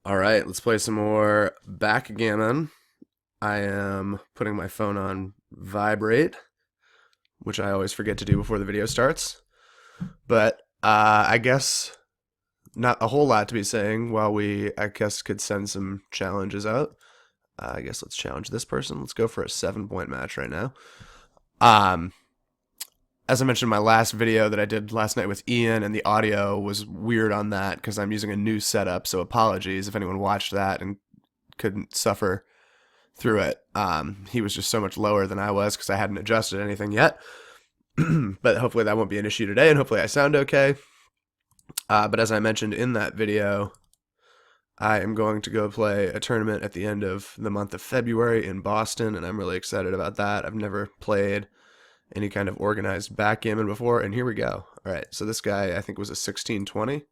All right, let's play some more backgammon. I am putting my phone on vibrate, which I always forget to do before the video starts. But I guess not a whole lot to be saying while I guess, could send some challenges out. I guess let's challenge this person. Let's go for a 7 point match right now. Um, as I mentioned in my last video that I did last night with Ian, and the audio was weird on that because I'm using a new setup, so apologies if anyone watched that and couldn't suffer through it. He was just so much lower than I was because I hadn't adjusted anything yet. But hopefully that won't be an issue today, and hopefully I sound okay. But as I mentioned in that video, I am going to go play a tournament at the end of the month of February in Boston, and I'm really excited about that. I've never played any kind of organized backgammon before, and here we go. All right, so this guy I think was a 16-20.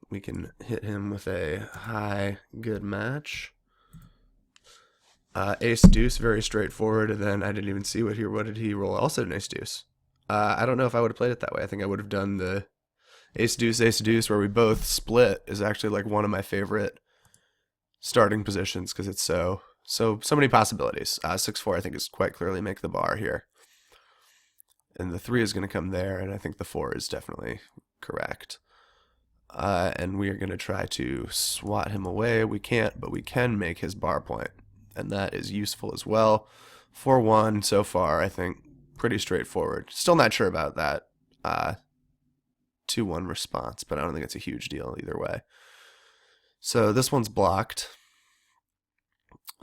We can hit him with a high good match. Ace deuce, very straightforward, and then I didn't even see what did he roll? Also an ace deuce. I don't know if I would have played it that way. I think I would have done the ace deuce, where we both split, is actually like one of my favorite starting positions because it's so many possibilities. 6-4 I think is quite clearly make the bar here, and the 3 is going to come there, and I think the 4 is definitely correct. And we are going to try to swat him away. We can't, but we can make his bar point, and that is useful as well. 4-1 so far, I think pretty straightforward. Still not sure about that 2-1 response, but I don't think it's a huge deal either way. So this one's blocked.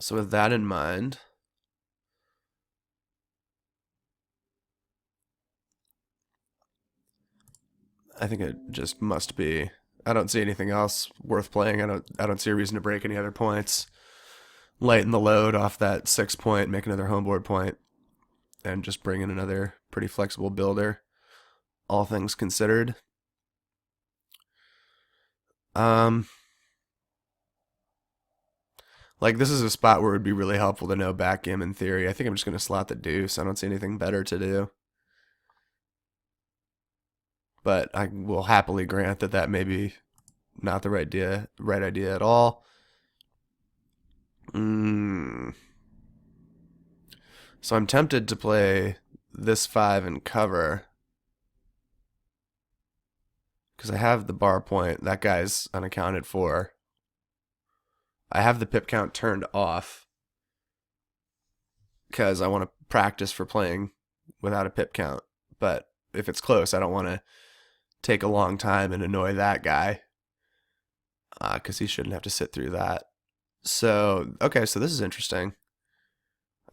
So with that in mind, I think it just must be. I don't see anything else worth playing. I don't see a reason to break any other points. Lighten the load off that 6 point, make another homeboard point, and just bring in another pretty flexible builder, all things considered. Like, this is a spot where it would be really helpful to know backgammon theory. I think I'm just going to slot the deuce. I don't see anything better to do. But I will happily grant that that may be not the right idea at all. So I'm tempted to play this 5 and cover because I have the bar point. That guy's unaccounted for. I have the pip count turned off because I want to practice for playing without a pip count. But if it's close, I don't want to take a long time and annoy that guy because he shouldn't have to sit through that. So, okay, so this is interesting.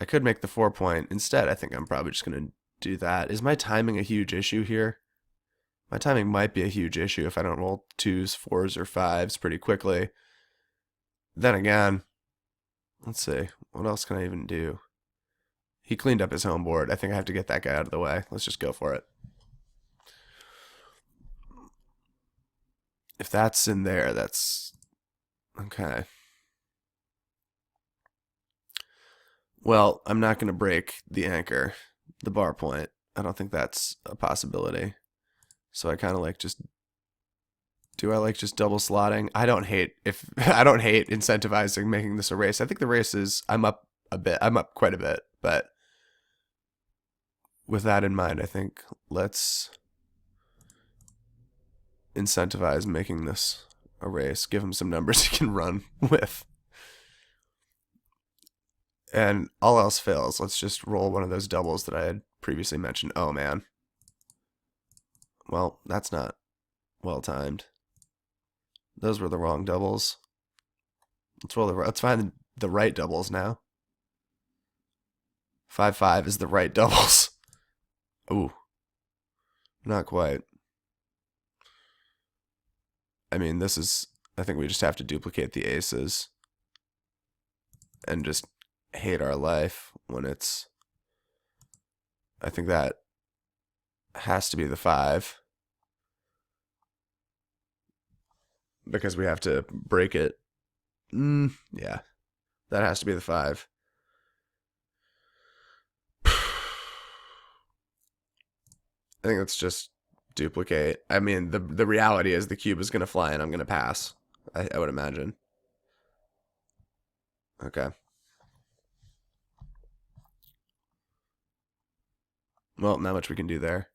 I could make the 4 point. Instead, I think I'm probably just going to do that. Is my timing a huge issue here? My timing might be a huge issue if I don't roll 2s, 4s, or 5s pretty quickly. Then again, let's see. What else can I even do? He cleaned up his home board. I think I have to get that guy out of the way. Let's just go for it. If that's in there, that's okay. Well, I'm not going to break the anchor, the bar point. I don't think that's a possibility. So I kind of like just. Do I like just double slotting? I don't hate incentivizing making this a race. I think the race is I'm up a bit. I'm up quite a bit, but with that in mind, I think let's incentivize making this a race. Give him some numbers he can run with. And all else fails, let's just roll one of those doubles that I had previously mentioned. Oh man. Well, that's not well timed. Those were the wrong doubles. Let's find the right doubles now. 5-5 is the right doubles. Ooh. Not quite. I mean, I think we just have to duplicate the aces and just hate our life when it's. I think that has to be the 5 because we have to break it. Yeah, that has to be the 5. I think let's just duplicate. I mean, the reality is the cube is going to fly and I'm going to pass. I would imagine. Okay. Well, not much we can do there.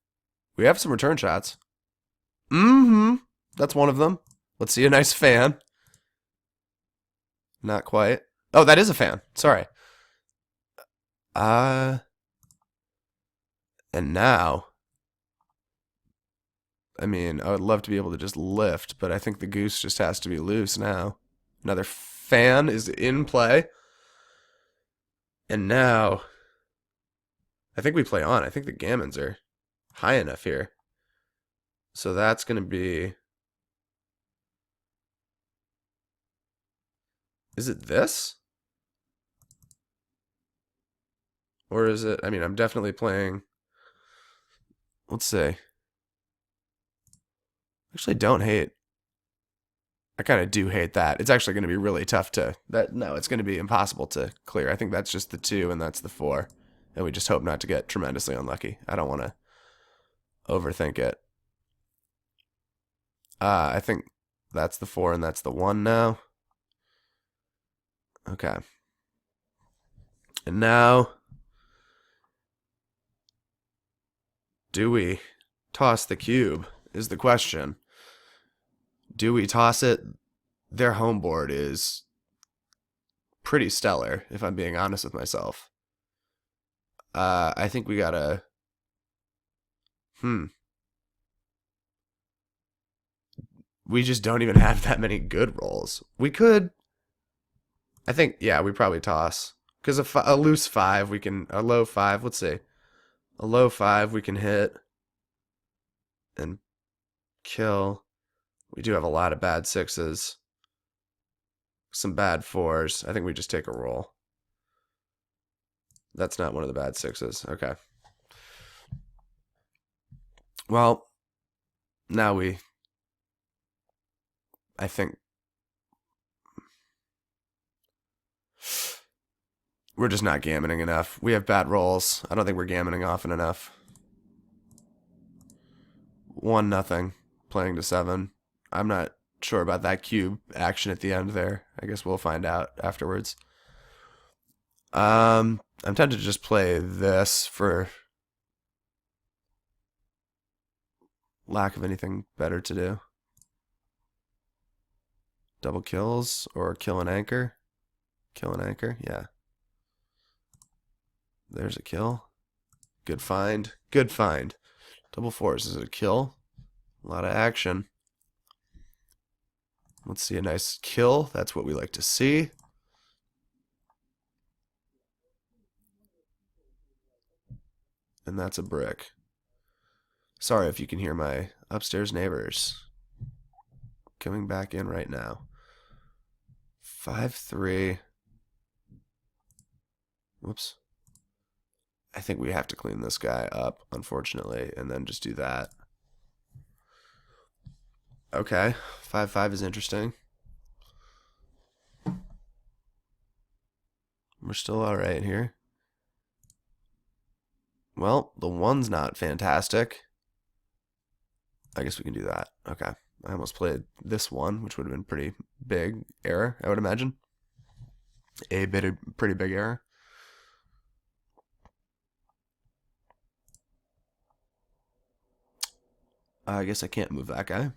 We have some return shots. Mm-hmm. That's one of them. Let's see a nice fan. Not quite. Oh, that is a fan. Sorry. Uh, and now, I mean, I would love to be able to just lift, but I think the goose just has to be loose now. Another fan is in play. And now, I think we play on. I think the gammons are high enough here. So that's going to be. Is it this? Or is it. I mean, I'm definitely playing. Let's see. Actually, don't hate. I kind of do hate that. It's actually going to be really tough to. No, it's going to be impossible to clear. I think that's just the 2 and that's the 4. And we just hope not to get tremendously unlucky. I don't want to overthink it. I think that's the 4 and that's the 1 now. Okay. And now, do we toss the cube is the question. Do we toss it? Their home board is pretty stellar, if I'm being honest with myself. I think we gotta. We just don't even have that many good rolls. We could. I think, yeah, we probably toss. Because a loose 5, we can. A low 5, let's see. A low 5, we can hit and kill. We do have a lot of bad 6s. Some bad 4s. I think we just take a roll. That's not one of the bad 6s. Okay. Well, now I think we're just not gammoning enough. We have bad rolls. I don't think we're gammoning often enough. 1-0. Playing to 7. I'm not sure about that cube action at the end there. I guess we'll find out afterwards. I'm tempted to just play this for lack of anything better to do. Double kills or kill an anchor. Kill an anchor, yeah. There's a kill. Good find. Good find. Double 4s. Is it a kill? A lot of action. Let's see a nice kill. That's what we like to see. And that's a brick. Sorry if you can hear my upstairs neighbors coming back in right now. 5-3. Whoops. I think we have to clean this guy up, unfortunately, and then just do that. Okay, 5-5 is interesting. We're still alright here. Well, the 1's not fantastic. I guess we can do that. Okay. I almost played this 1, which would have been pretty big error, I would imagine. Pretty big error. I guess I can't move that guy.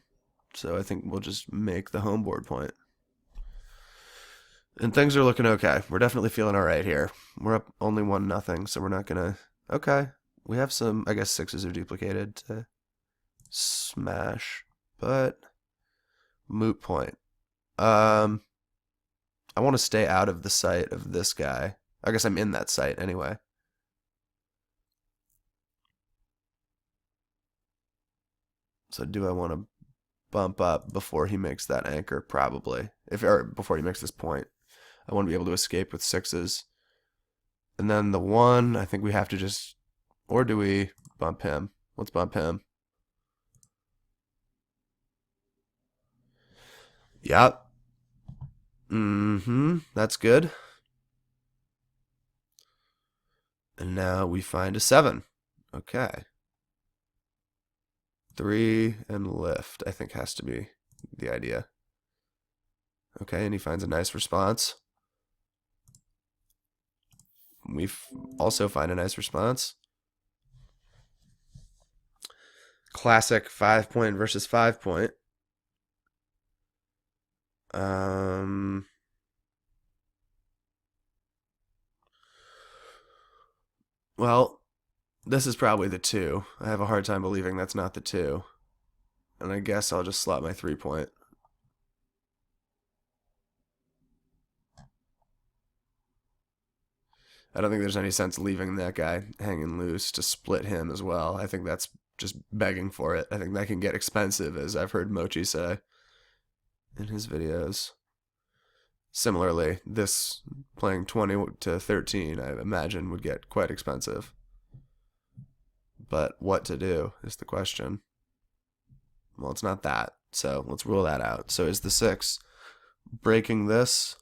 So I think we'll just make the home board point. And things are looking okay. We're definitely feeling all right here. We're up only 1-0, so we're not going to... Okay. We have some, I guess 6s are duplicated to smash, but moot point. I want to stay out of the sight of this guy. I guess I'm in that sight anyway. So do I want to bump up before he makes that anchor? Probably. Or before he makes this point. I want to be able to escape with 6s. And then the 1, I think we have to just... Or do we bump him? Let's bump him. Yep. That's good. And now we find a 7. Okay. 3 and lift, I think, has to be the idea. Okay, and he finds a nice response. We also find a nice response. Classic 5-point versus 5-point. Well, this is probably the 2. I have a hard time believing that's not the 2. And I guess I'll just slot my 3-point. I don't think there's any sense leaving that guy hanging loose to split him as well. I think that's just begging for it. I think that can get expensive, as I've heard Mochi say in his videos. Similarly, this playing 20 to 13, I imagine, would get quite expensive. But what to do is the question. Well, it's not that, so let's rule that out. So is the 6 breaking this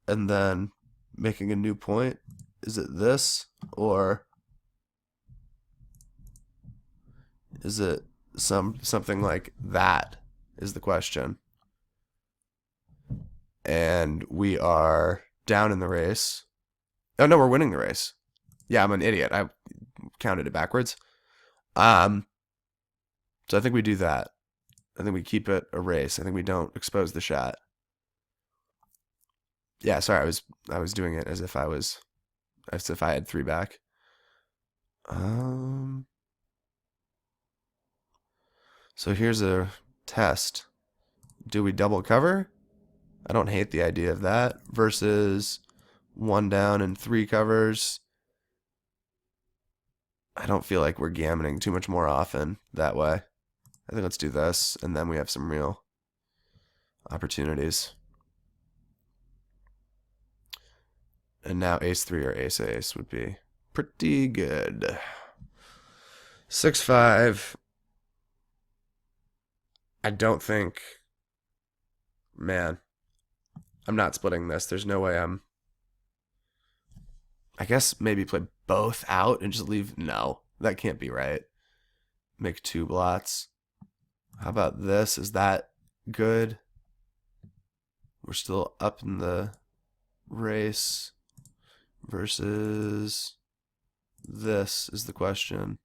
and then making a new point? Is it this, or is it something like that is the question? And we are down in the race. Oh no, we're winning the race. Yeah, I'm an idiot. I counted it backwards. So I think we do that. I think we keep it a race. I think we don't expose the shot. Yeah, sorry, I was doing it as if I had 3 back. So here's a test. Do we double cover? I don't hate the idea of that. Versus 1 down and 3 covers. I don't feel like we're gammoning too much more often that way. I think let's do this, and then we have some real opportunities. And now ace-3 or ace-ace would be pretty good. 6-5. I don't think... Man, I'm not splitting this. There's no way I'm... I guess maybe play both out and just leave... No, that can't be right. Make 2 blots. How about this? Is that good? We're still up in the race. Versus this is the question.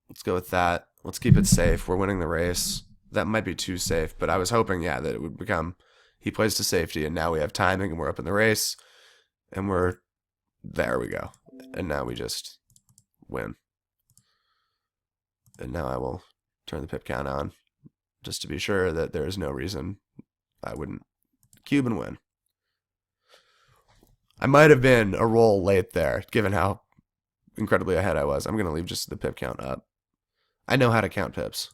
Let's go with that. Let's keep it safe. We're winning the race. That might be too safe, but I was hoping, yeah, that it would become he plays to safety, and now we have timing, and we're up in the race, and we're there. We go, and now we just win. And now I will turn the pip count on, just to be sure that there is no reason I wouldn't cube and win. I might have been a roll late there, given how incredibly ahead I was. I'm going to leave just the pip count up. I know how to count pips,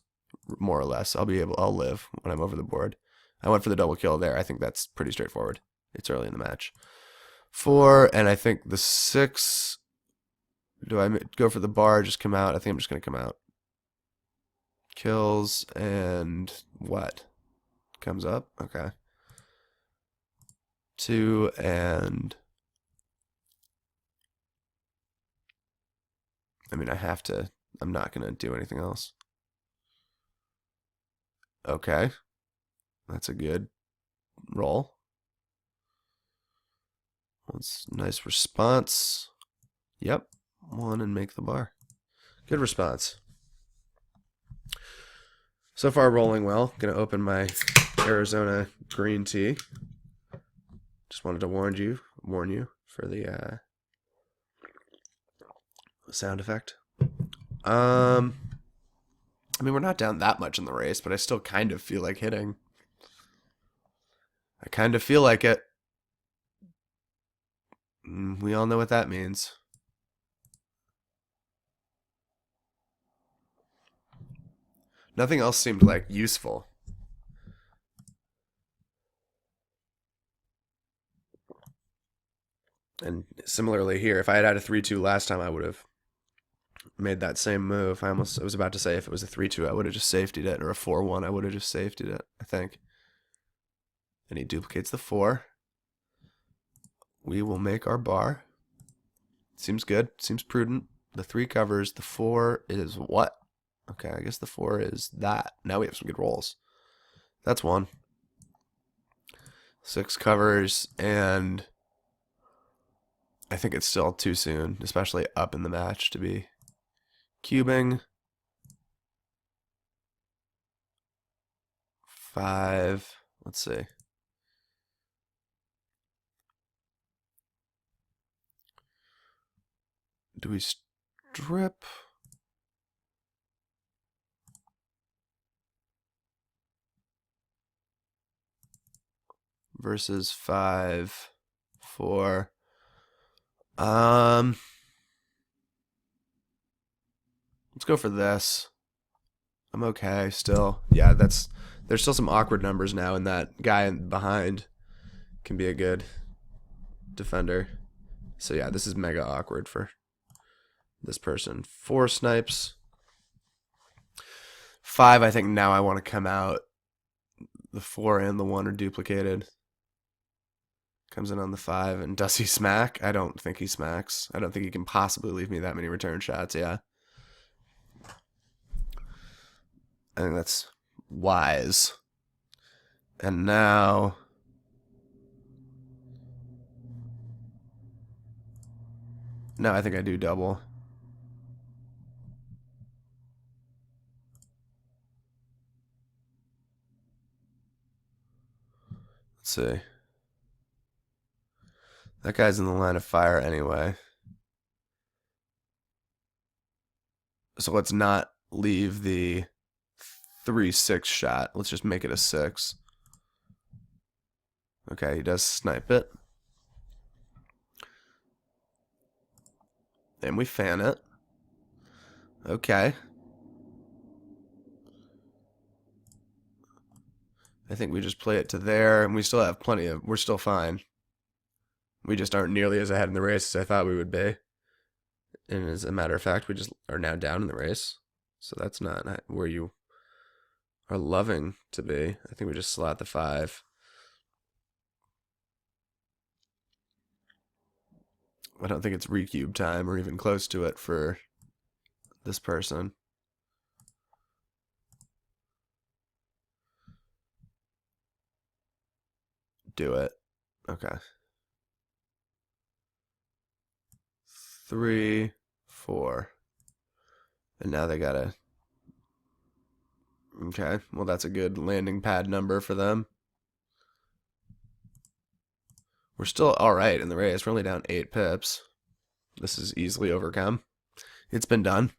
more or less. I'll live when I'm over the board. I went for the double kill there. I think that's pretty straightforward. It's early in the match. 4, and I think the 6. Do I go for the bar, just come out? I think I'm just going to come out. Kills, and what? Comes up? Okay. 2, and... I mean, I have to... I'm not going to do anything else. Okay. That's a good roll. That's a nice response. Yep. 1 and make the bar. Good response. So far rolling well. Going to open my Arizona green tea. Just wanted to warn you for the sound effect. I mean, we're not down that much in the race, but I still kind of feel like hitting. I kind of feel like it. We all know what that means. Nothing else seemed like useful. And similarly here, if I had a 3-2 last time, I would have made that same move. I was about to say if it was a 3-2, I would have just safetied it, or a 4-1, I would have just safetied it, I think. And he duplicates the 4. We will make our bar. Seems good. Seems prudent. The 3 covers. The 4 is what? Okay, I guess the 4 is that. Now we have some good rolls. That's one. 6 covers, and I think it's still too soon, especially up in the match, to be cubing. 5. Let's see. Do we strip? Versus 5, 4. Let's go for this. I'm okay still. Yeah, there's still some awkward numbers now, and that guy behind can be a good defender. So yeah, this is mega awkward for this person. 4 snipes. 5, I think now I want to come out. The 4 and the 1 are duplicated. Comes in on the 5, and does he smack? I don't think he smacks. I don't think he can possibly leave me that many return shots, yeah. I think that's wise. And now I think I do double. Let's see. That guy's in the line of fire anyway. So let's not leave the 3-6 shot. Let's just make it a 6. Okay, he does snipe it. And we fan it. Okay. I think we just play it to there, and we still have plenty of... We're still fine. We just aren't nearly as ahead in the race as I thought we would be. And as a matter of fact, we just are now down in the race. So that's not where you are loving to be. I think we just slot the 5. I don't think it's recube time or even close to it for this person. Do it. Okay. 3, 4. And now they gotta... Okay, well that's a good landing pad number for them. We're still alright in the race. We're only down 8 pips. This is easily overcome. It's been done.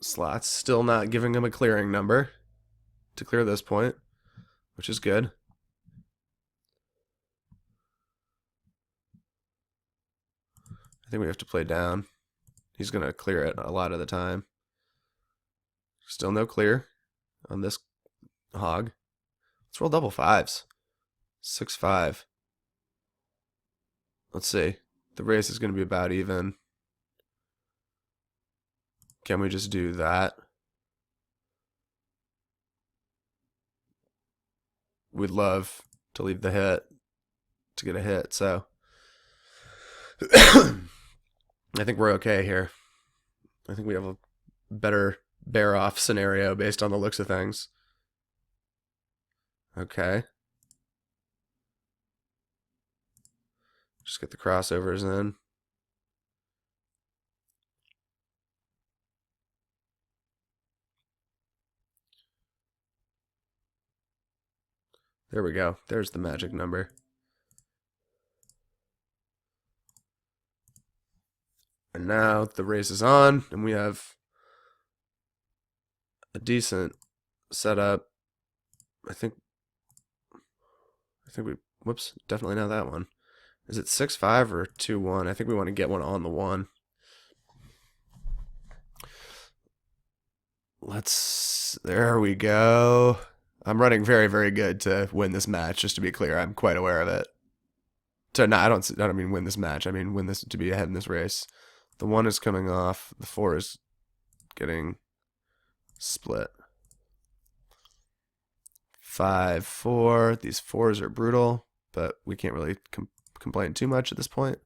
Slots still not giving him a clearing number to clear this point, which is good. I think we have to play down. He's going to clear it a lot of the time. Still no clear on this hog. Let's roll double 5s. 6, 5. Let's see. The race is going to be about even. Can we just do that? We'd love to leave the hit to get a hit, so I think we're okay here. I think we have a better bear off scenario based on the looks of things. Okay. Just get the crossovers in. There we go. There's the magic number. And now the race is on, and we have a decent setup. I think we... Whoops, definitely not that one. Is it 6-5 or 2-1? I think we want to get one on the 1. There we go. I'm running very, very good to win this match, just to be clear. I'm quite aware of it. So, no, I don't mean win this match. I mean win this, to be ahead in this race. The 1 is coming off. The 4 is getting split. 5, 4. These 4s are brutal. but we can't really complain too much at this point.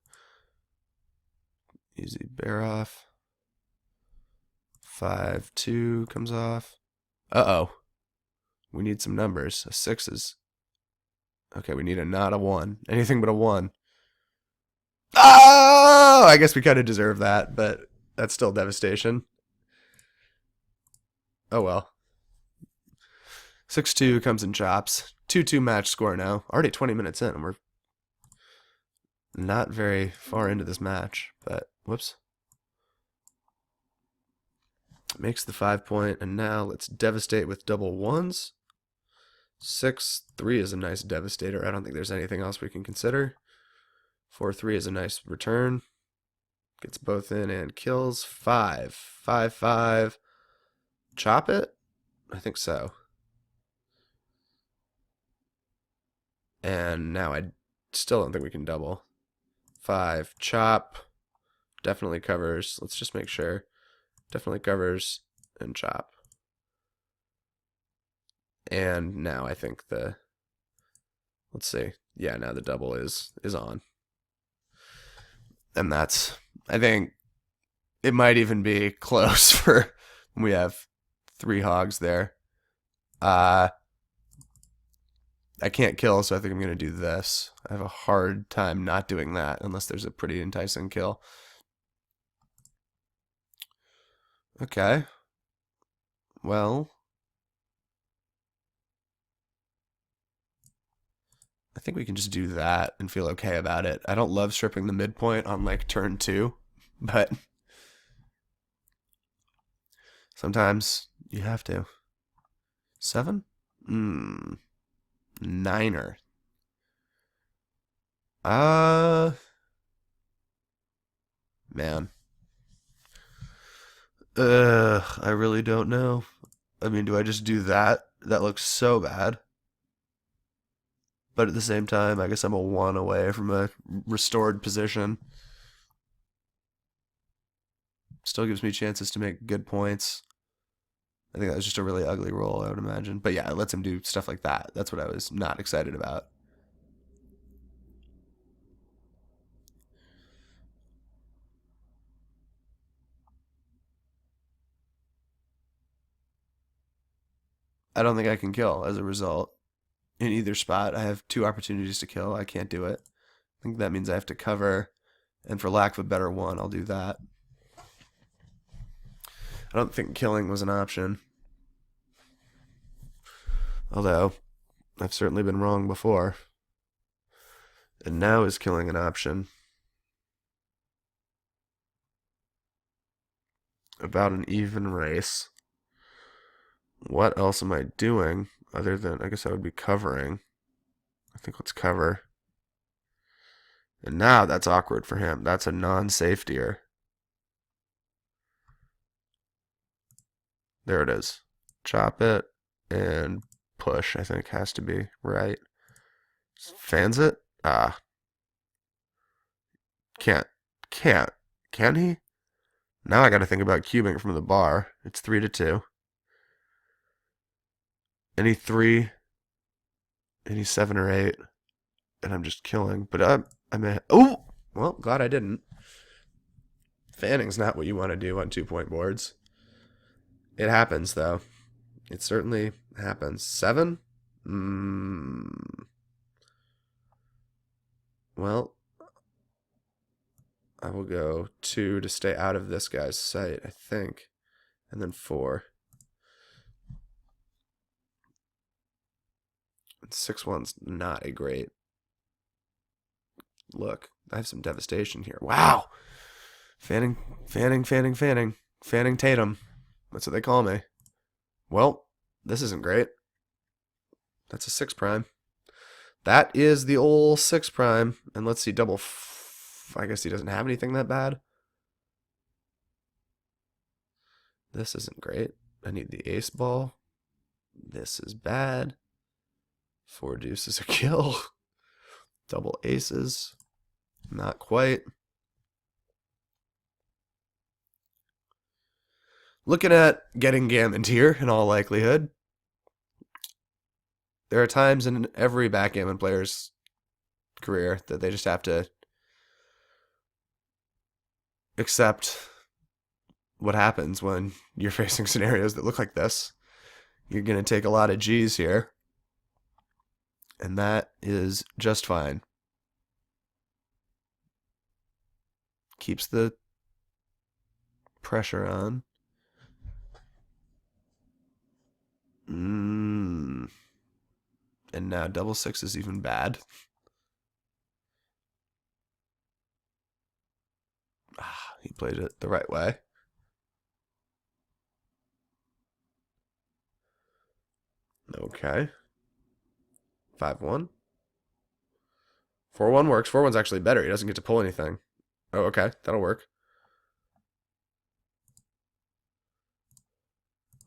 Easy bear off. 5-2 comes off. Uh-oh. We need some numbers. A 6 is... Okay, we need a not a 1. Anything but a 1. Oh! I guess we kind of deserve that, but that's still devastation. Oh well. 6-2 comes in chops. 2-2 match score now. Already 20 minutes in, and we're not very far into this match, but whoops. Makes the 5 point, and now let's devastate with double 1s. 6-3 is a nice devastator. I don't think there's anything else we can consider. 4-3 is a nice return. Gets both in and kills. 5-5. Chop it? I think so. And now I still don't think we can double. 5, chop. Definitely covers. Let's just make sure. Definitely covers and chop. And now I think the... Let's see. Yeah, now the double is on. And that's... I think it might even be close for when we have 3 hogs there. I can't kill, so I think I'm going to do this. I have a hard time not doing that unless there's a pretty enticing kill. Okay. Well, I think we can just do that and feel okay about it. I don't love stripping the midpoint on like turn 2, but sometimes you have to. 7? Niner. Man. I really don't know. I mean, do I just do that? That looks so bad. But at the same time, I guess I'm a 1 away from a restored position. Still gives me chances to make good points. I think that was just a really ugly roll, I would imagine. But yeah, it lets him do stuff like that. That's what I was not excited about. I don't think I can kill as a result. In either spot, I have 2 opportunities to kill. I can't do it. I think that means I have to cover, and for lack of a better one, I'll do that. I don't think killing was an option. Although, I've certainly been wrong before. And now is killing an option. About an even race. What else am I doing other than, I guess I would be covering. I think let's cover. And now that's awkward for him. That's a non-safetier. There it is. Chop it and push, I think has to be right. Fans it? Can't. Can he? Now I gotta think about cubing from the bar. It's 3-2. Any 3, any 7 or 8, and I'm just killing. But I may. Oh! Well, glad I didn't. Fanning's not what you want to do on 2-point boards. It happens, though. It certainly happens. 7? Well, I will go 2 to stay out of this guy's sight, I think. And then 4. And 6-1's not a great look. I have some devastation here. Wow! Fanning Tatum. That's what they call me. Well, this isn't great. That's a 6 prime. That is the old 6 prime. And let's see, double. I guess he doesn't have anything that bad. This isn't great. I need the ace ball. This is bad. 4 deuces a kill. Double aces. Not quite. Looking at getting gammoned here, in all likelihood. There are times in every backgammon player's career that they just have to accept what happens when you're facing scenarios that look like this. You're going to take a lot of G's here, and that is just fine. Keeps the pressure on. And now double six is even bad. He played it the right way. Okay. 5-1. 4-1 works. 4-1's actually better. He doesn't get to pull anything. Oh, okay. That'll work.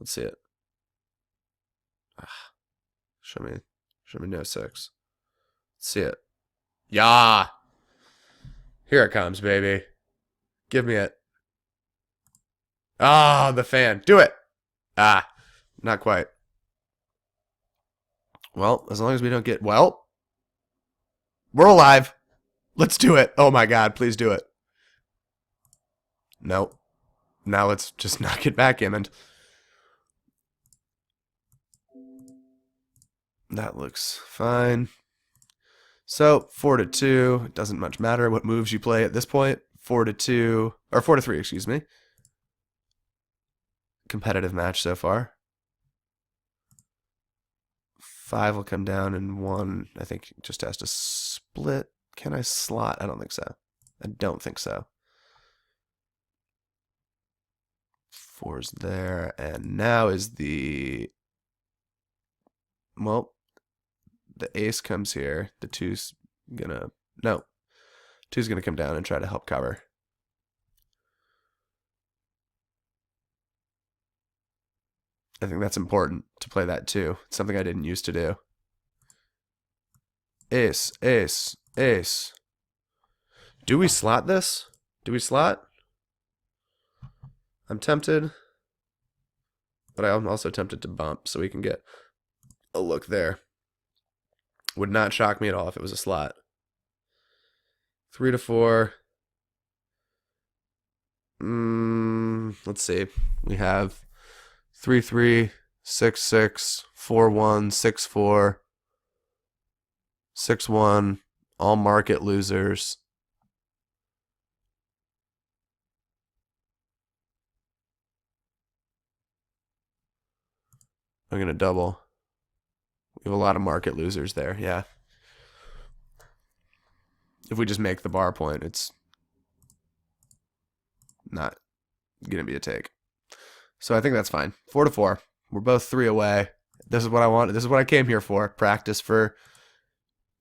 Let's see it. Show me no 6. Let's see it. Yeah. Here it comes, baby. Give me it. Ah, the fan. Do it. Ah, not quite. Well, as long as we don't get... Well, we're alive. Let's do it. Oh my God, please do it. Nope. Now let's just not get backgammoned. That looks fine. So 4-2. It doesn't much matter what moves you play at this point. 4-2 or 4-3, excuse me. Competitive match so far. 5 will come down, and 1 I think just has to split. Can I slot? I don't think so. I don't think so. 4's there, and now is the... Well, the ace comes here. The 2's gonna... No. 2's gonna come down and try to help cover. I think that's important to play that too. It's something I didn't used to do. Ace, ace, ace. Do we slot this? Do we slot? I'm tempted, but I'm also tempted to bump so we can get a look there. Would not shock me at all if it was a slot. 3-4. Let's see. We have 3-3, 6-6, 4-1, 6-4, 6-1, all market losers. I'm going to double. We have a lot of market losers there, yeah. If we just make the bar point, it's not going to be a take. So I think that's fine. 4-4. We're both 3 away. This is what I want. This is what I came here for. Practice for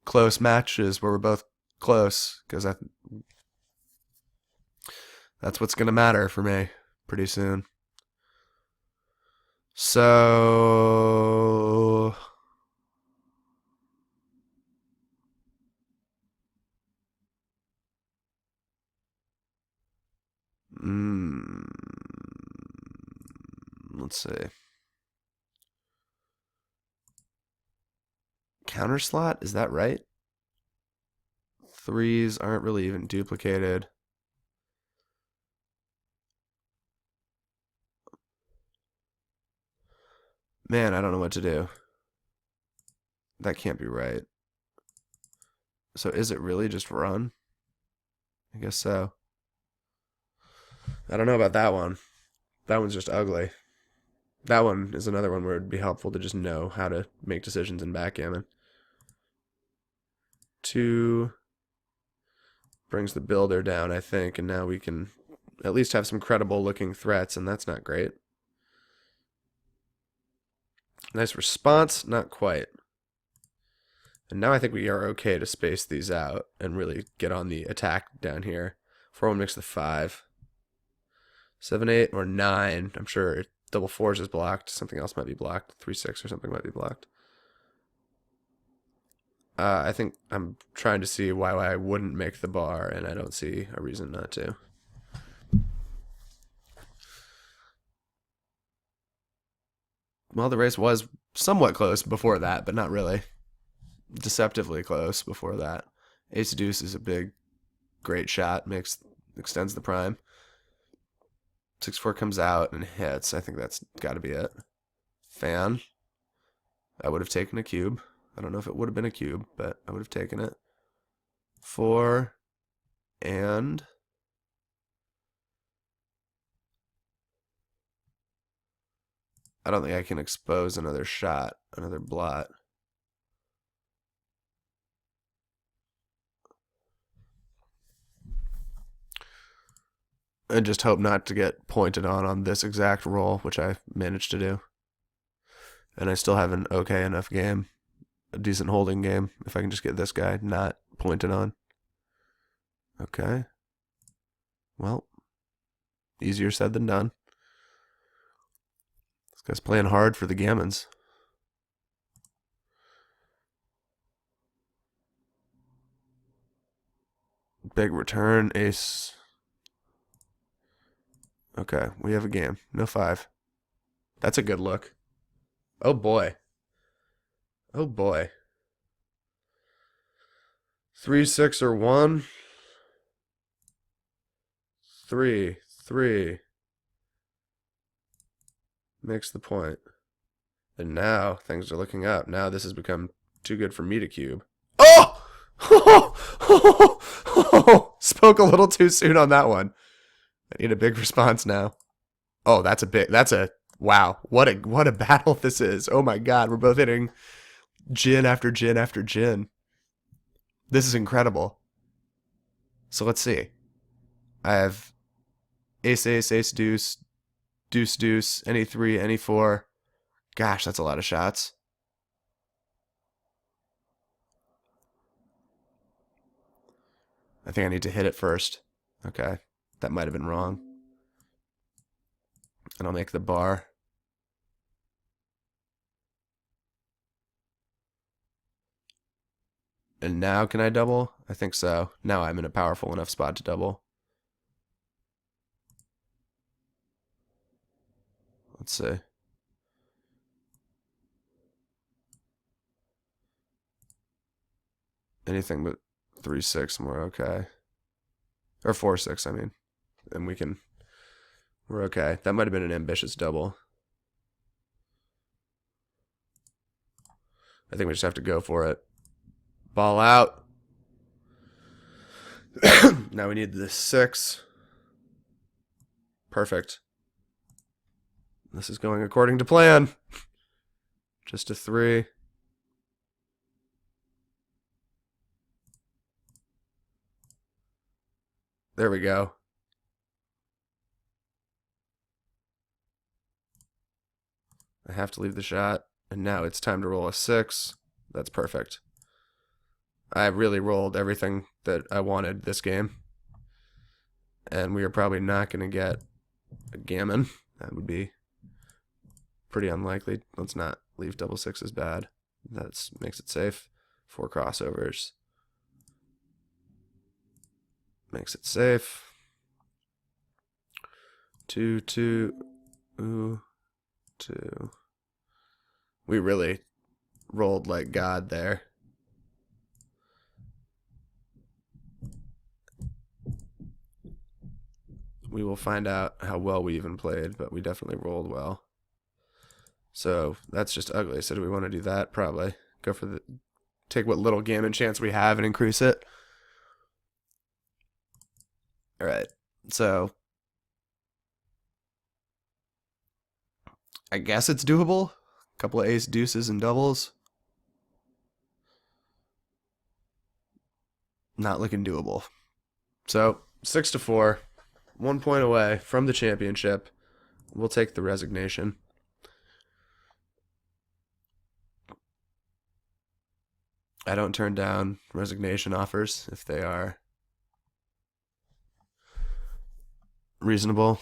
close matches where we're both close, because that's what's going to matter for me pretty soon. So let's see. Counter slot, is that right? 3s aren't really even duplicated. Man, I don't know what to do. That can't be right. So is it really just run? I guess so. I don't know about that one. That one's just ugly. That one is another one where it'd be helpful to just know how to make decisions in backgammon. 2 brings the builder down, I think, and now we can at least have some credible looking threats, and that's not great. Nice response, not quite. And now I think we are okay to space these out and really get on the attack down here. 4-1 makes the 5. 7-8 or 9. I'm sure double 4s is blocked. Something else might be blocked. 3-6 or something might be blocked. I think I'm trying to see why I wouldn't make the bar, and I don't see a reason not to. Well, the race was somewhat close before that, but not really. Deceptively close before that. Ace deuce is a big, great shot. Extends the prime. 6-4 comes out and hits. I think that's got to be it. Fan. I would have taken a cube. I don't know if it would have been a cube, but I would have taken it. 4 and I don't think I can expose another shot, another blot. And just hope not to get pointed on this exact roll, which I managed to do. And I still have an okay enough game, a decent holding game, if I can just get this guy not pointed on. Okay. Well, easier said than done. This guy's playing hard for the gammons. Big return, ace. Okay, we have a game. No 5. That's a good look. Oh boy. Oh boy. 3, 6, or 1. 3, 3. Makes the point. And now things are looking up. Now this has become too good for me to cube. Oh! Spoke a little too soon on that one. I need a big response now. Oh, that's a wow. What a battle this is. Oh my god, we're both hitting gin after gin after gin. This is incredible. So let's see. I have ace ace ace deuce deuce deuce any 3 any 4. Gosh, that's a lot of shots. I think I need to hit it first. Okay. That might have been wrong. And I'll make the bar. And now can I double? I think so. Now I'm in a powerful enough spot to double. Let's see. Anything but 3, 6 more okay. Or 4, 6, I mean. And we're okay. That might have been an ambitious double. I think we just have to go for it. Ball out. Now we need the 6. Perfect. This is going according to plan. Just a 3. There we go. I have to leave the shot. And now it's time to roll a 6. That's perfect. I really rolled everything that I wanted this game. And we are probably not going to get a gammon. That would be pretty unlikely. Let's not leave double 6s bad. That makes it safe. 4 crossovers. Makes it safe. 2, 2, ooh, 2. We really rolled like God there. We will find out how well we even played, but we definitely rolled well. So that's just ugly. So do we want to do that? Probably. Go for the take what little gammon chance we have and increase it. All right. So I guess it's doable. A couple of ace deuces and doubles. Not looking doable. So 6-4, 1 point away from the championship. We'll take the resignation. I don't turn down resignation offers if they are reasonable.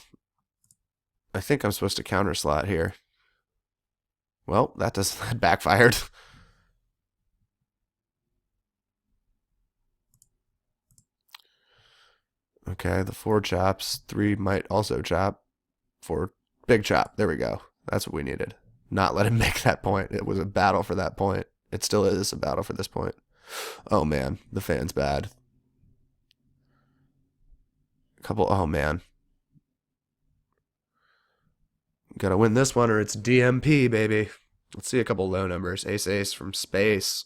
I think I'm supposed to counter slot here. Well, that backfired. Okay, the 4 chops. 3 might also chop. 4 big chop. There we go. That's what we needed. Not let him make that point. It was a battle for that point. It still is a battle for this point. Oh man, the fan's bad. Oh man. Gotta win this one or it's DMP, baby. Let's see a couple low numbers. Ace ace from space.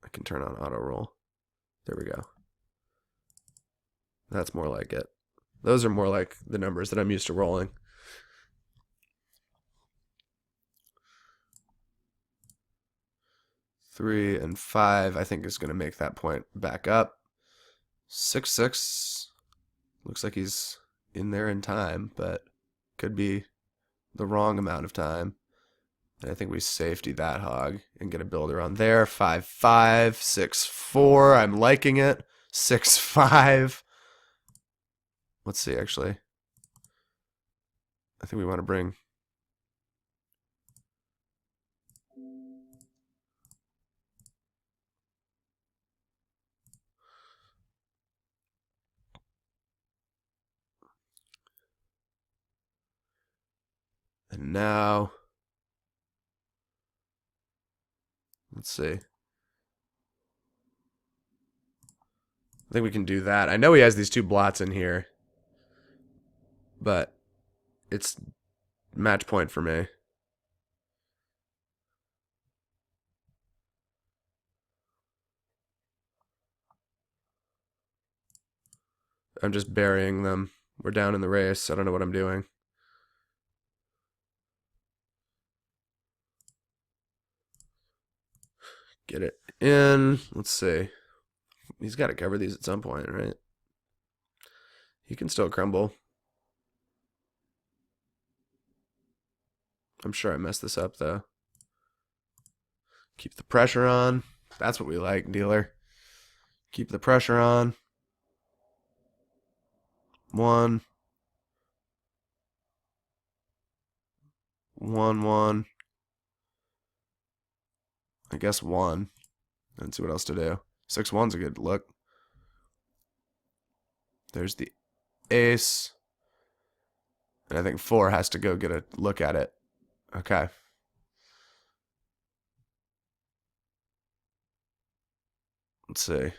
I can turn on auto roll. There we go. That's more like it. Those are more like the numbers that I'm used to rolling. Three and five, I think, is going to make that point back up. 6-6 looks like he's in there in time, but could be the wrong amount of time. And I think we safety that hog and get a builder on there. 5-5, 6-4. I'm liking it. 6-5. Let's see, actually. I think we want to bring. And now. Let's see. I think we can do that. I know he has these two blots in here, but it's match point for me. I'm just burying them. We're down in the race. I don't know what I'm doing. Get it in. Let's see. He's got to cover these at some point, right? He can still crumble. I'm sure I messed this up, though. Keep the pressure on. That's what we like, dealer. Keep the pressure on. 1. 1, 1. I guess 1. And see what else to do. 6-1's a good look. There's the ace. And I think 4 has to go get a look at it. Okay. Let's see.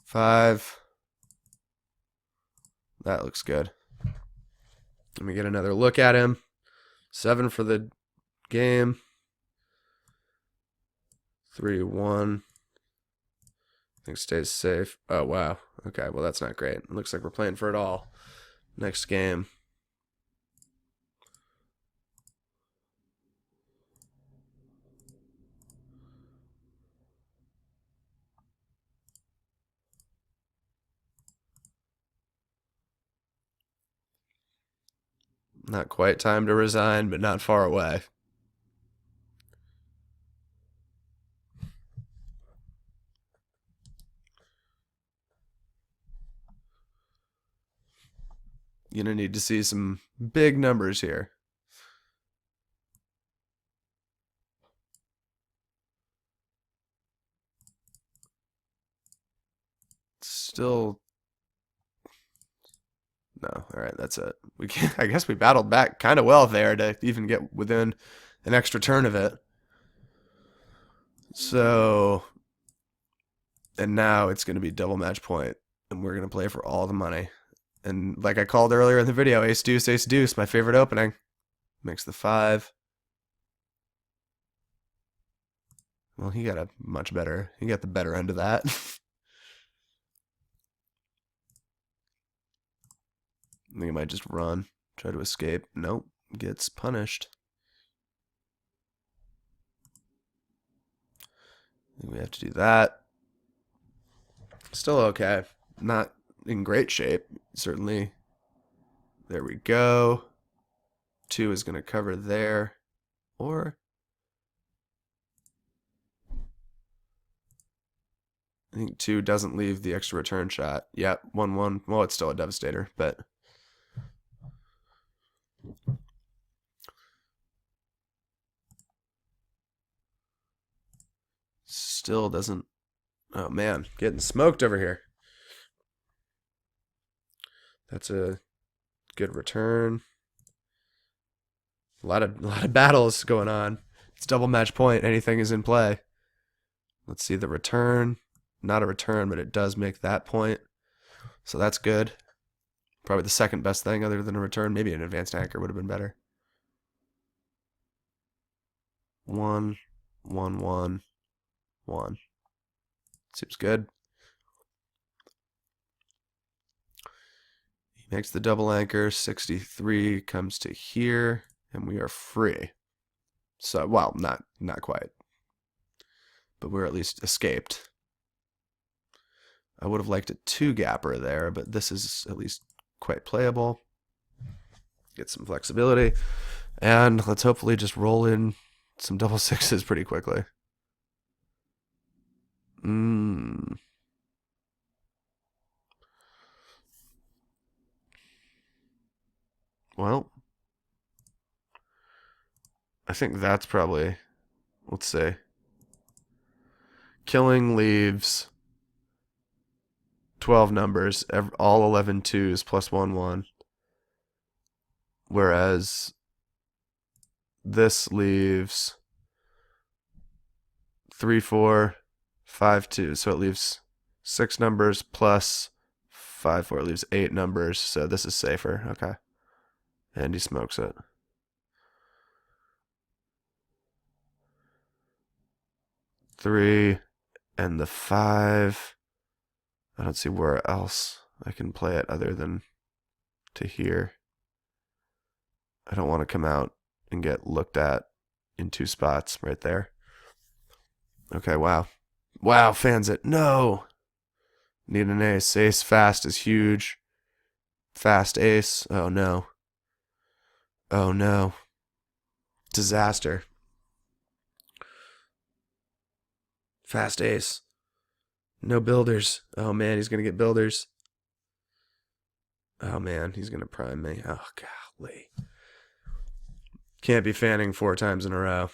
5. That looks good. Let me get another look at him. 7 for the game. 3-1. I think stays safe. Oh, wow. Okay, well, that's not great. It looks like we're playing for it all. Next game. Not quite time to resign, but not far away. You're going to need to see some big numbers here. Still. No, all right, that's it. I guess we battled back kind of well there to even get within an extra turn of it. So, and now it's going to be double match point, and we're going to play for all the money. And like I called earlier in the video, ace deuce, my favorite opening. Makes the 5. Well, he got the better end of that. I think he might just run, try to escape. Nope, gets punished. I think we have to do that. Still okay. Not in great shape, certainly. There we go. 2 is going to cover there. Or I think 2 doesn't leave the extra return shot. Yep, 1-1. Well, it's still a devastator, but still doesn't Oh man, getting smoked over here. That's a good return. A lot of battles going on. It's double match point. Anything is in play. Let's see the return. Not a return, but it does make that point. So that's good. Probably the second best thing other than a return. Maybe an advanced anchor would have been better. 1, 1, 1, 1. Seems good. He makes the double anchor. 63 comes to here, and we are free. So, well, not quite. But we're at least escaped. I would have liked a 2-gapper there, but this is at least quite playable. Get some flexibility. And let's hopefully just roll in some double sixes pretty quickly. Well, I think that's probably, let's see. Killing leaves 12 numbers, all 11 twos plus 1 1. Whereas this leaves 3 4 5 2. So it leaves 6 numbers plus 5 4. It leaves 8 numbers. So this is safer. Okay. And he smokes it. 3 and the 5. I don't see where else I can play it other than to here. I don't want to come out and get looked at in 2 spots right there. Okay, wow. Wow, fans it. No! Need an ace. Ace fast is huge. Fast ace. Oh no. Oh no. Disaster. Fast ace. No builders. Oh man, he's going to get builders. Oh man, he's going to prime me. Oh golly. Can't be fanning 4 times in a row.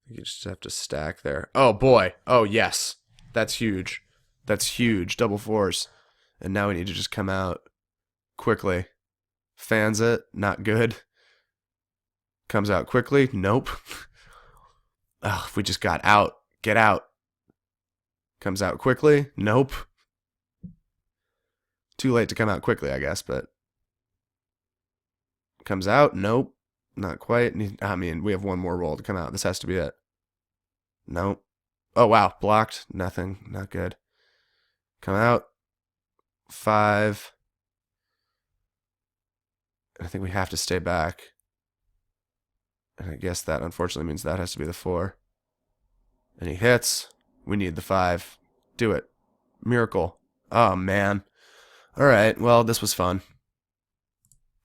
You just have to stack there. Oh boy. Oh yes. That's huge. That's huge. Double 4s. And now we need to just come out quickly. Fans it. Not good. Comes out quickly. Nope. Oh, if we just got out. Get out. Comes out quickly. Nope. Too late to come out quickly, I guess, but comes out. Nope. Not quite. I mean, we have one more roll to come out. This has to be it. Nope. Oh, wow. Blocked. Nothing. Not good. Come out. 5. I think we have to stay back. And I guess that unfortunately means that has to be the 4. And he hits. We need the 5. Do it. Miracle. Oh, man. All right. Well, this was fun.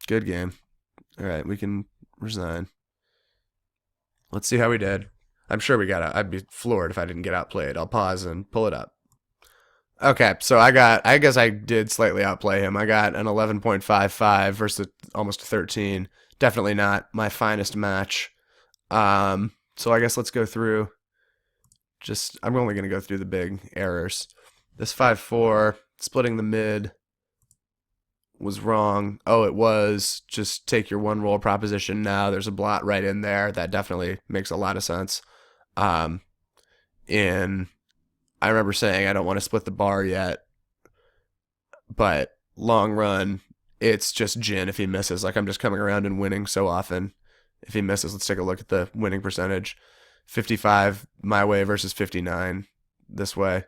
Good game. All right. We can resign. Let's see how we did. I'm sure we got out. I'd be floored if I didn't get outplayed. I'll pause and pull it up. Okay, so I guess I did slightly outplay him. I got an 11.55 versus almost 13. Definitely not my finest match. So I guess let's go through. I'm only going to go through the big errors. This 5-4, splitting the mid was wrong. Oh, it was. Just take your 1 roll proposition now. There's a blot right in there. That definitely makes a lot of sense. I remember saying I don't want to split the bar yet, but long run, it's just gin if he misses. Like I'm just coming around and winning so often. If he misses, let's take a look at the winning percentage. 55 my way versus 59 this way.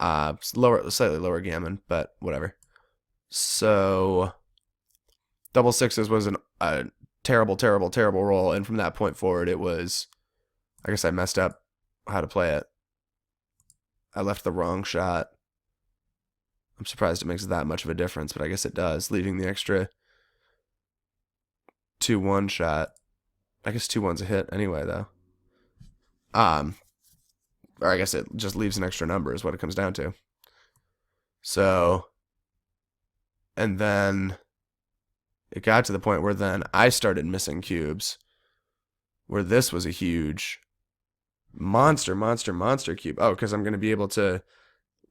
Slightly lower gammon, but whatever. So double sixes was a terrible roll, and from that point forward, it was. I guess I messed up how to play it. I left the wrong shot. I'm surprised it makes that much of a difference, but I guess it does, leaving the extra 2-1 shot. I guess 2-1's a hit anyway, though. Or I guess it just leaves an extra number is what it comes down to. So, and then it got to the point where then I started missing cubes, where this was a huge monster cube. Oh, because I'm going to be able to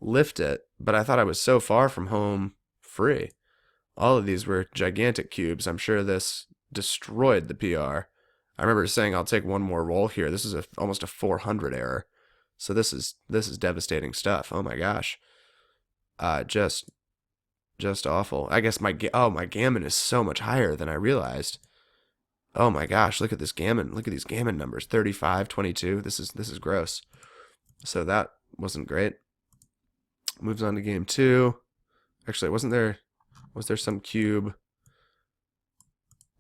lift it, but I thought I was so far from home free. All of these were gigantic cubes. I'm sure this destroyed the PR. I remember saying I'll take one more roll here. This is almost a 400 error. So this is devastating stuff. Oh my gosh. Just awful. I guess my gammon is so much higher than I realized. Oh my gosh, look at this gammon. Look at these gammon numbers. 35, 22. This is gross. So that wasn't great. Moves on to game 2. Actually, was there some cube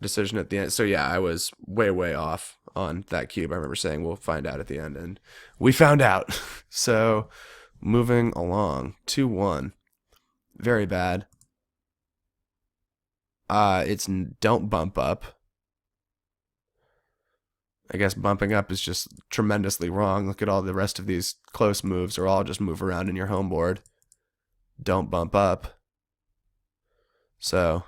decision at the end? So yeah, I was way off on that cube. I remember saying we'll find out at the end, and we found out. So moving along, 2-1. Very bad. It's don't bump up. I guess bumping up is just tremendously wrong. Look at all the rest of these close moves, or all just move around in your home board. Don't bump up. So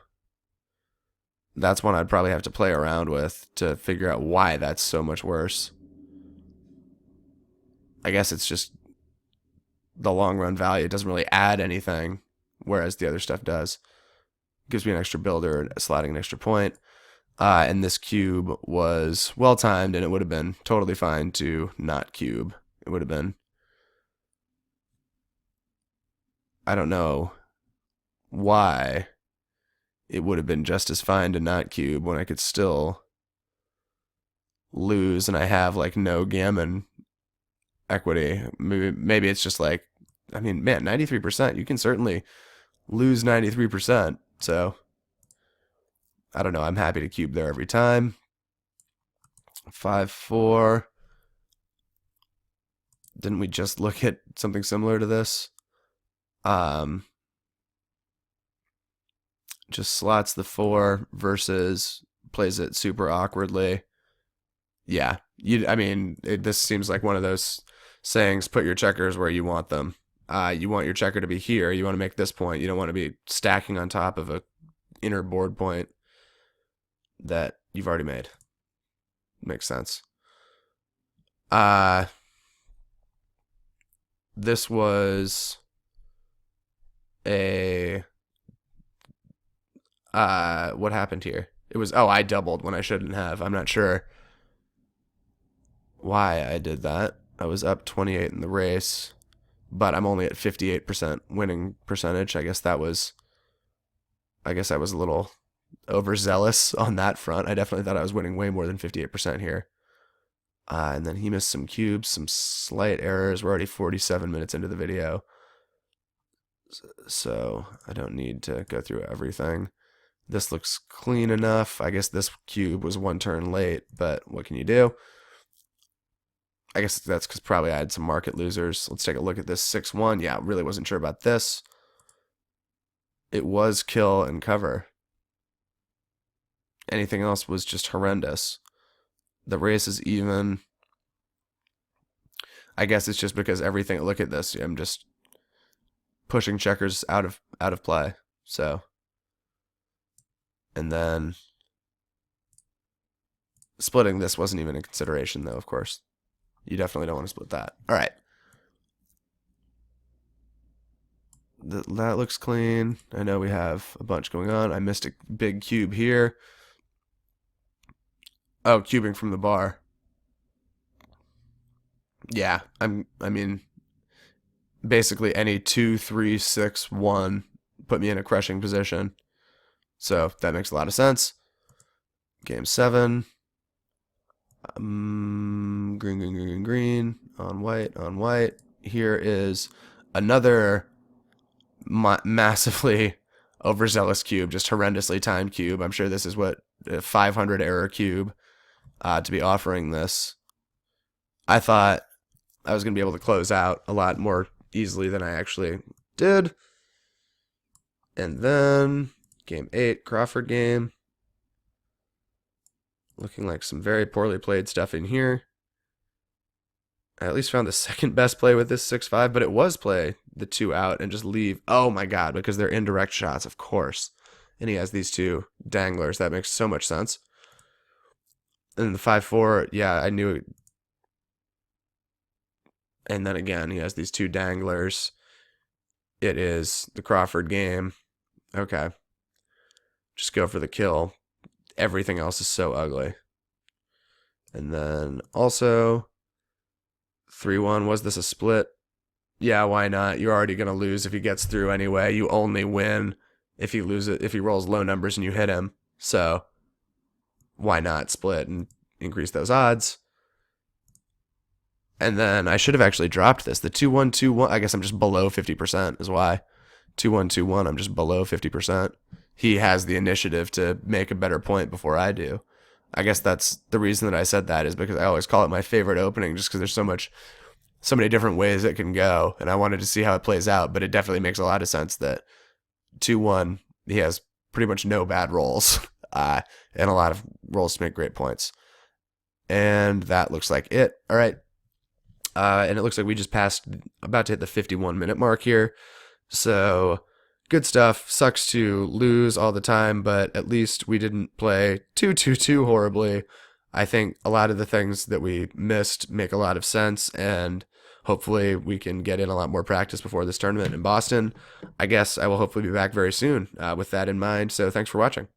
that's one I'd probably have to play around with to figure out why that's so much worse. I guess it's just the long run value. It doesn't really add anything, whereas the other stuff does. Gives me an extra builder, sliding an extra point. And this cube was well timed, and it would have been totally fine to not cube. It would have been, I don't know why it would have been just as fine to not cube when I could still lose, and I have like no gammon equity. Maybe it's just like, I mean, man, 93%. You can certainly lose 93%. So I don't know. I'm happy to cube there every time. 5-4. Didn't we just look at something similar to this? Just slots the 4 versus plays it super awkwardly. Yeah, I mean, this seems like one of those sayings, put your checkers where you want them. You want your checker to be here. You want to make this point. You don't want to be stacking on top of a inner board point that you've already made. Makes sense. This was a what happened here? It was, I doubled when I shouldn't have. I'm not sure why I did that. I was up 28 in the race, but I'm only at 58% winning percentage. I guess I was a little overzealous on that front. I definitely thought I was winning way more than 58% here. And then he missed some cubes, some slight errors. We're already 47 minutes into the video, so I don't need to go through everything. This looks clean enough. I guess this cube was one turn late, but what can you do? I guess that's because probably I had some market losers. Let's take a look at this 6-1. Yeah, really wasn't sure about this. It was kill and cover. Anything else was just horrendous. The race is even. I guess it's just because everything. Look at this. I'm just pushing checkers out of play. So, and then splitting this wasn't even a consideration, though. Of course, you definitely don't want to split that. All right. That looks clean. I know we have a bunch going on. I missed a big cube here. Oh, cubing from the bar. Yeah, I mean, basically any 2, 3, 6, 1 put me in a crushing position. So that makes a lot of sense. Game 7. Green. On white. Here is another massively overzealous cube, just horrendously timed cube. I'm sure this is what a 500 error cube to be offering this. I thought I was going to be able to close out a lot more easily than I actually did. And then game 8, Crawford game. Looking like some very poorly played stuff in here. I at least found the second best play with this 6-5, but it was play the 2 out and just leave. Oh my god, because they're indirect shots, of course. And he has these 2 danglers. That makes so much sense. And the 5-4, yeah, I knew it. And then again, he has these two danglers. It is the Crawford game. Okay. Just go for the kill. Everything else is so ugly. And then also 3-1. Was this a split? Yeah, why not? You're already going to lose if he gets through anyway. You only win if he loses, if he rolls low numbers and you hit him. So why not split and increase those odds? And then I should have actually dropped this. The 2-1, 2-1. I guess I'm just below 50% is why. 2-1, 2-1. I'm just below 50%. He has the initiative to make a better point before I do. I guess that's the reason that I said that, is because I always call it my favorite opening, just because there's so many different ways it can go, and I wanted to see how it plays out. But it definitely makes a lot of sense that 2-1, he has pretty much no bad rolls, and a lot of rolls to make great points. And that looks like it. All right. And it looks like we just passed, about to hit the 51-minute mark here. So good stuff. Sucks to lose all the time, but at least we didn't play too horribly. I think a lot of the things that we missed make a lot of sense, and hopefully we can get in a lot more practice before this tournament in Boston. I guess I will hopefully be back very soon with that in mind. So thanks for watching.